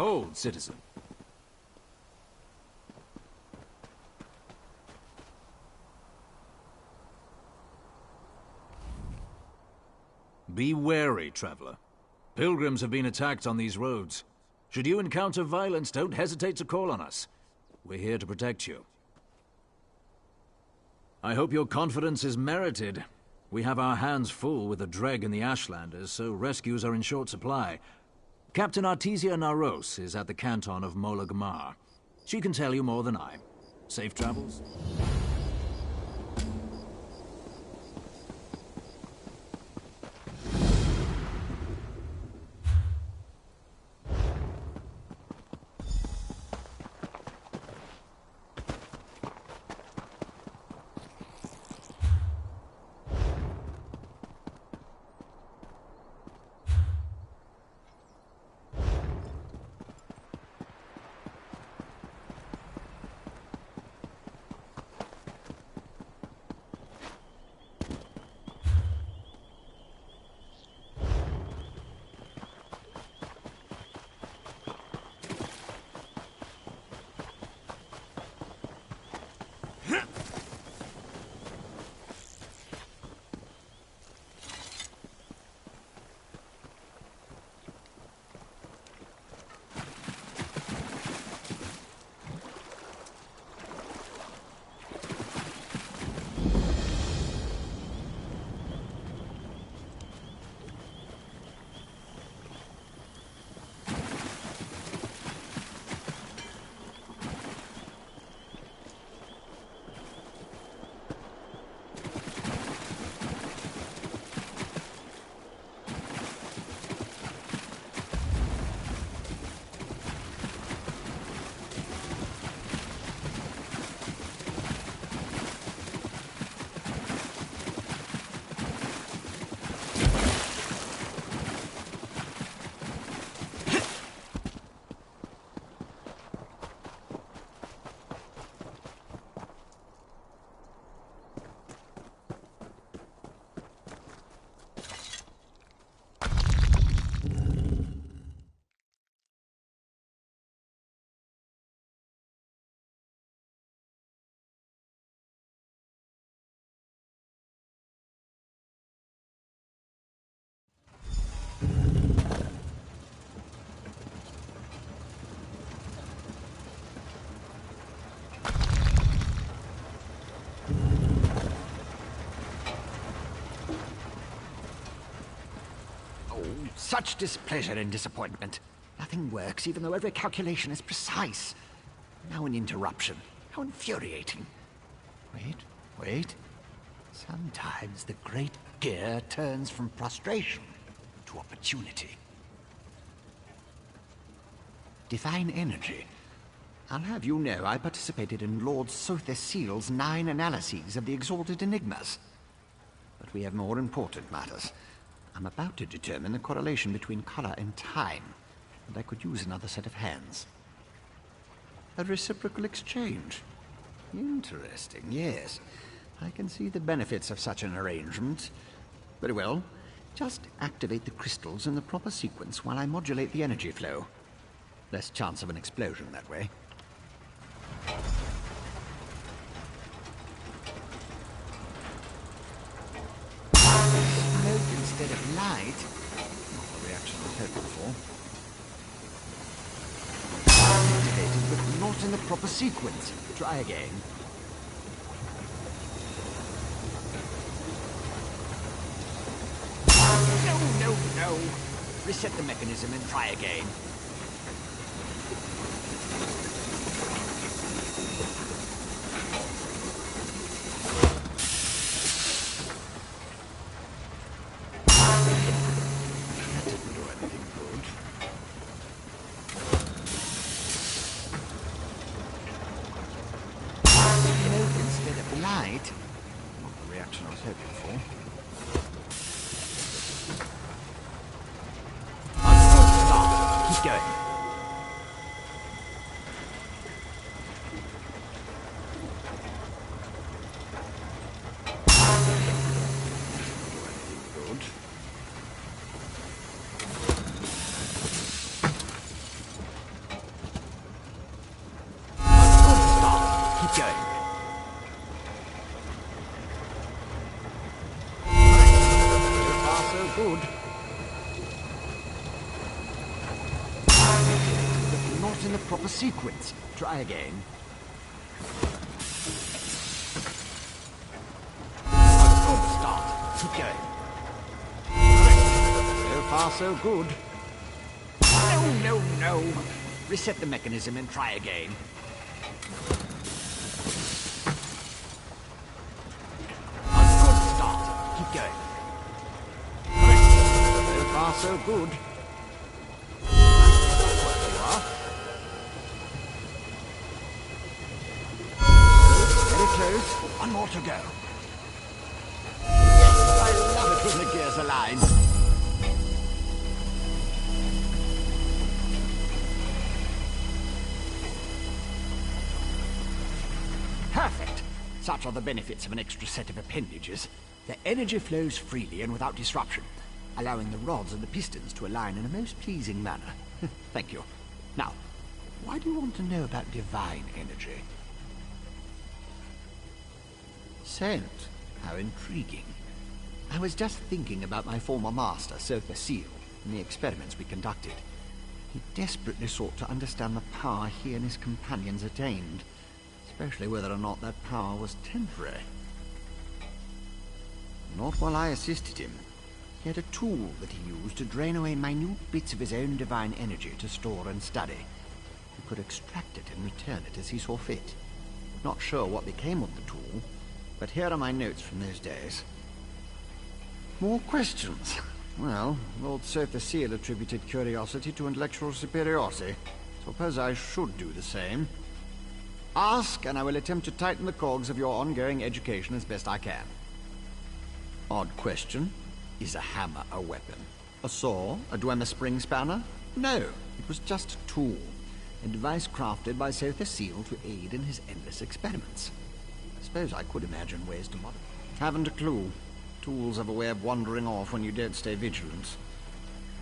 Behold, citizen. Be wary, traveler. Pilgrims have been attacked on these roads. Should you encounter violence, don't hesitate to call on us. We're here to protect you. I hope your confidence is merited. We have our hands full with the Dreg and the Ashlanders, so rescues are in short supply. Captain Artesia Naros is at the canton of Molagmar. She can tell you more than I. Safe travels? Such displeasure and disappointment. Nothing works, even though every calculation is precise. Now an interruption. How infuriating. Wait. Sometimes the great gear turns from frustration to opportunity. Divine energy. I'll have you know I participated in Lord Sother Seal's 9 analyses of the Exalted Enigmas. But we have more important matters. I'm about to determine the correlation between color and time, and I could use another set of hands. A reciprocal exchange. Interesting, yes. I can see the benefits of such an arrangement. Very well. Just activate the crystals in the proper sequence while I modulate the energy flow. Less chance of an explosion that way. Instead of light, not the reaction I was hoping for. Activated, but not in the proper sequence. Try again. No. Reset the mechanism and try again. good. But not in the proper sequence. Try again. A good start. Keep going. So far, so good. No. Reset the mechanism and try again. A good start. Keep going. So far, so good. There you are. Very close. One more to go. Yes, I love it when the gears align. Perfect! Such are the benefits of an extra set of appendages. The energy flows freely and without disruption, allowing the rods and the pistons to align in a most pleasing manner. Thank you. Now, why do you want to know about divine energy? Scent. How intriguing. I was just thinking about my former master, Sotha Seal, and the experiments we conducted. He desperately sought to understand the power he and his companions attained, especially whether or not that power was temporary. Not while I assisted him. He had a tool that he used to drain away minute bits of his own divine energy to store and study. He could extract it and return it as he saw fit. Not sure what became of the tool, but here are my notes from those days. More questions? Well, Lord Sotha Seal attributed curiosity to intellectual superiority. Suppose I should do the same. Ask, and I will attempt to tighten the cogs of your ongoing education as best I can. Odd question. Is a hammer a weapon? A saw? A Dwemer spring spanner? No, it was just a tool. A device crafted by Sotha Seal to aid in his endless experiments. I suppose I could imagine ways to modify. Haven't a clue. Tools have a way of wandering off when you don't stay vigilant.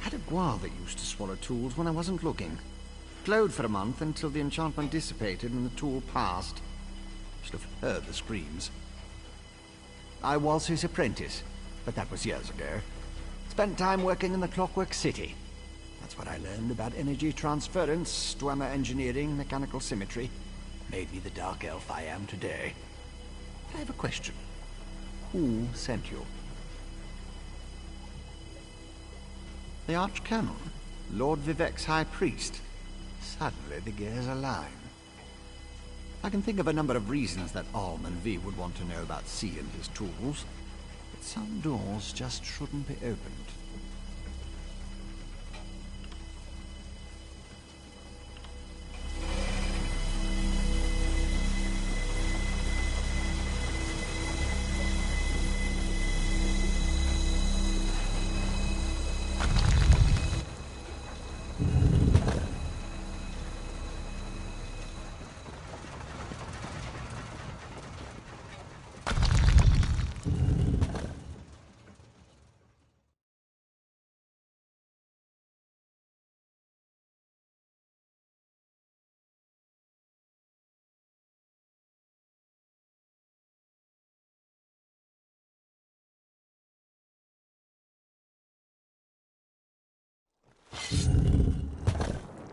Had a guar that used to swallow tools when I wasn't looking. Glowed for a month until the enchantment dissipated and the tool passed. Should have heard the screams. I was his apprentice, but that was years ago. Spent time working in the Clockwork City. That's what I learned about energy transference, Dwemer engineering, mechanical symmetry. Made me the dark elf I am today. I have a question. Who sent you? The Archcanon, Lord Vivek's High Priest. Suddenly the gears align. I can think of a number of reasons that Alm and V would want to know about C and his tools, but some doors just shouldn't be opened.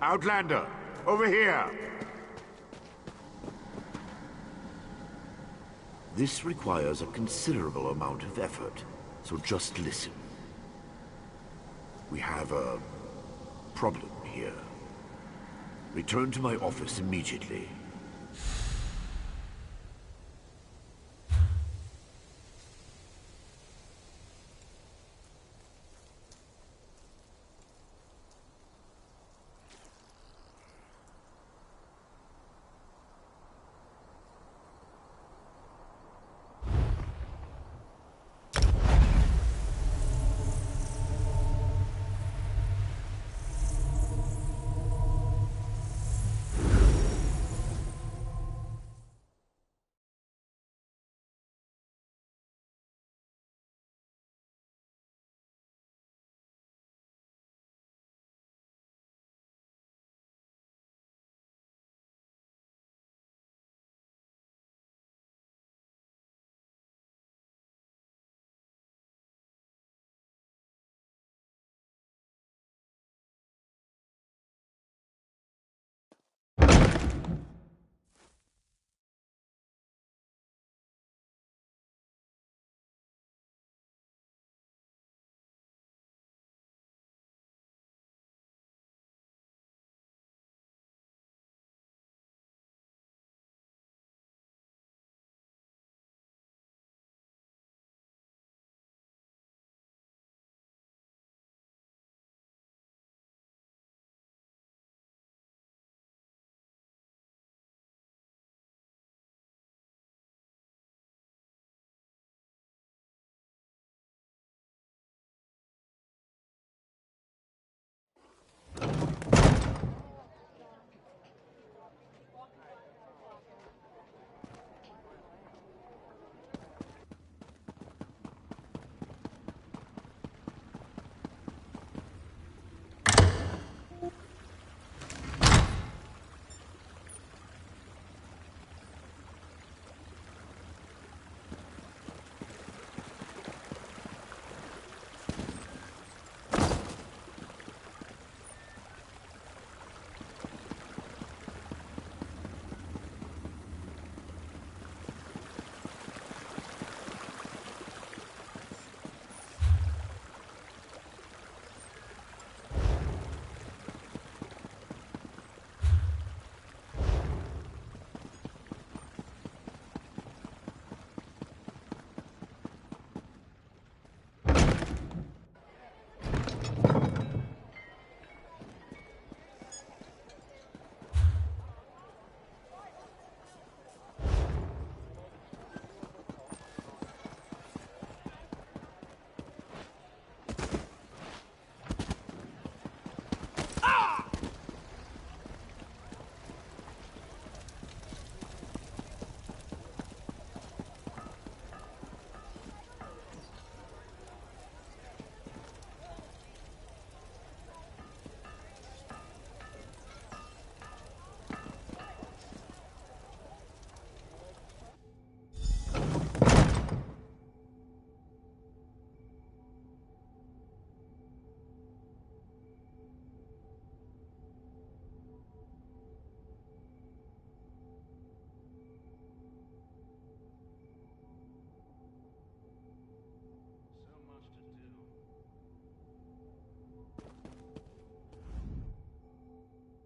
Outlander, over here! This requires a considerable amount of effort, so just listen. We have a problem here. Return to my office immediately.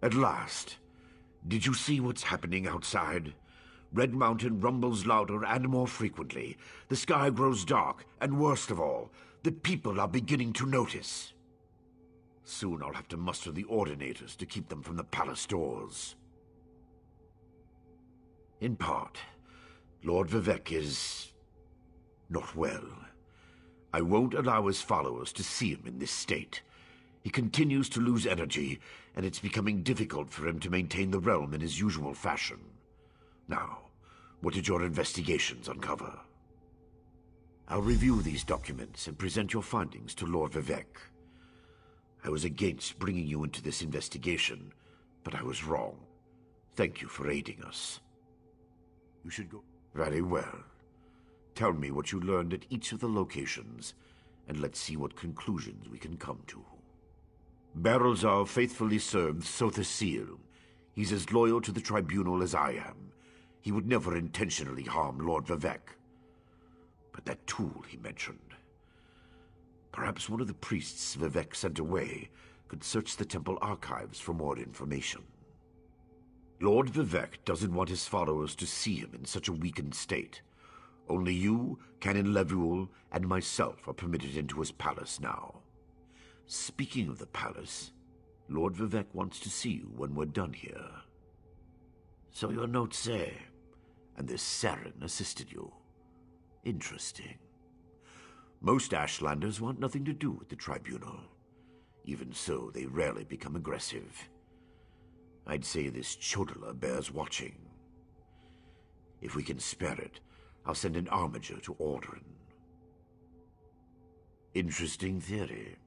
At last. Did you see what's happening outside? Red Mountain rumbles louder and more frequently. The sky grows dark, and worst of all, the people are beginning to notice. Soon I'll have to muster the Ordinators to keep them from the palace doors. In part, Lord Vivec is not well. I won't allow his followers to see him in this state. He continues to lose energy, and it's becoming difficult for him to maintain the realm in his usual fashion. Now, what did your investigations uncover? I'll review these documents and present your findings to Lord Vivec. I was against bringing you into this investigation, but I was wrong. Thank you for aiding us. You should go. Very well. Tell me what you learned at each of the locations, and let's see what conclusions we can come to. Barrelzar faithfully served Sotha. He's as loyal to the Tribunal as I am. He would never intentionally harm Lord Vivec. But that tool he mentioned... Perhaps one of the priests Vivec sent away could search the temple archives for more information. Lord Vivec doesn't want his followers to see him in such a weakened state. Only you, Canon Levuel, and myself are permitted into his palace now. Speaking of the palace, Lord Vivec wants to see you when we're done here. So your notes say, and this Saren assisted you. Interesting. Most Ashlanders want nothing to do with the Tribunal. Even so, they rarely become aggressive. I'd say this Chodala bears watching. If we can spare it, I'll send an armiger to Aldrin. Interesting theory.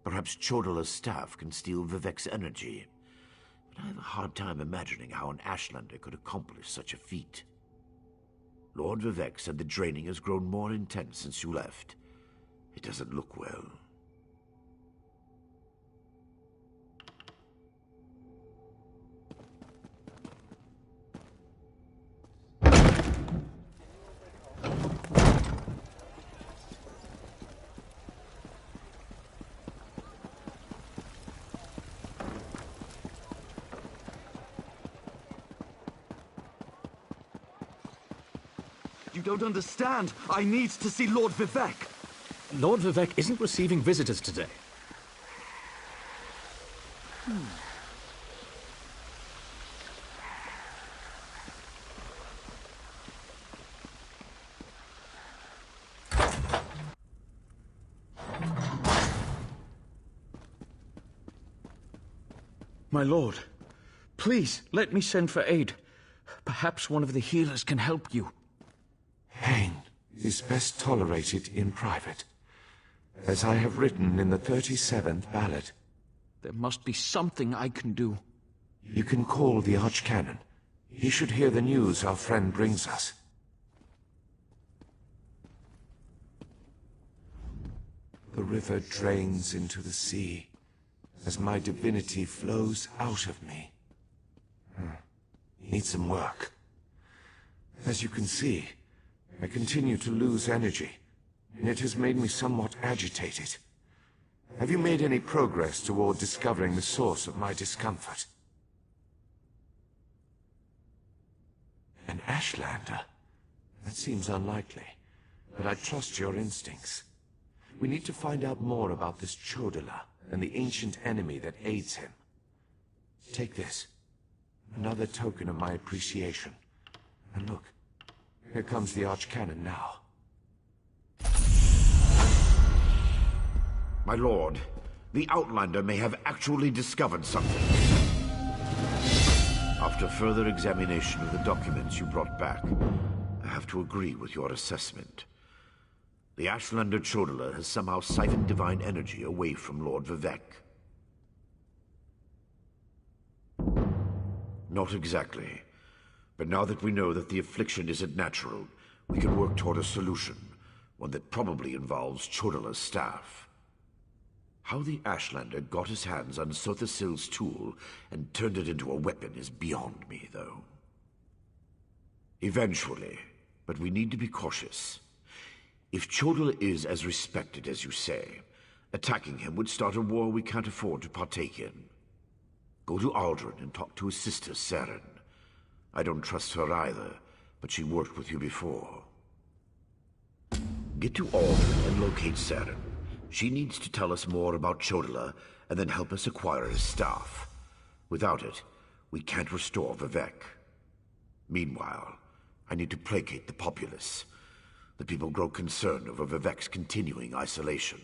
Perhaps Chodala's staff can steal Vivec's energy. But I have a hard time imagining how an Ashlander could accomplish such a feat. Lord Vivec said the draining has grown more intense since you left. It doesn't look well. You don't understand. I need to see Lord Vivec. Lord Vivec isn't receiving visitors today. My lord, please, let me send for aid. Perhaps one of the healers can help you. Pain is best tolerated in private, as I have written in the 37th ballad. There must be something I can do. You can call the Archcanon. He should hear the news our friend brings us. The river drains into the sea, as my divinity flows out of me. Need some work. As you can see, I continue to lose energy, and it has made me somewhat agitated. Have you made any progress toward discovering the source of my discomfort? An Ashlander? That seems unlikely, but I trust your instincts. We need to find out more about this Chodala and the ancient enemy that aids him. Take this. Another token of my appreciation. And look, here comes the Archcanon now. My lord, the Outlander may have actually discovered something. After further examination of the documents you brought back, I have to agree with your assessment. The Ashlander Chodala has somehow siphoned divine energy away from Lord Vivec. Not exactly. But now that we know that the affliction isn't natural, we can work toward a solution, one that probably involves Chodala's staff. How the Ashlander got his hands on Sothasil's tool and turned it into a weapon is beyond me, though. Eventually, but we need to be cautious. If Chodala is as respected as you say, attacking him would start a war we can't afford to partake in. Go to Aldrin and talk to his sister, Saren. I don't trust her either, but she worked with you before. Get to Aldrin and locate Saren. She needs to tell us more about Chodala, and then help us acquire his staff. Without it, we can't restore Vivek. Meanwhile, I need to placate the populace. The people grow concerned over Vivek's continuing isolation.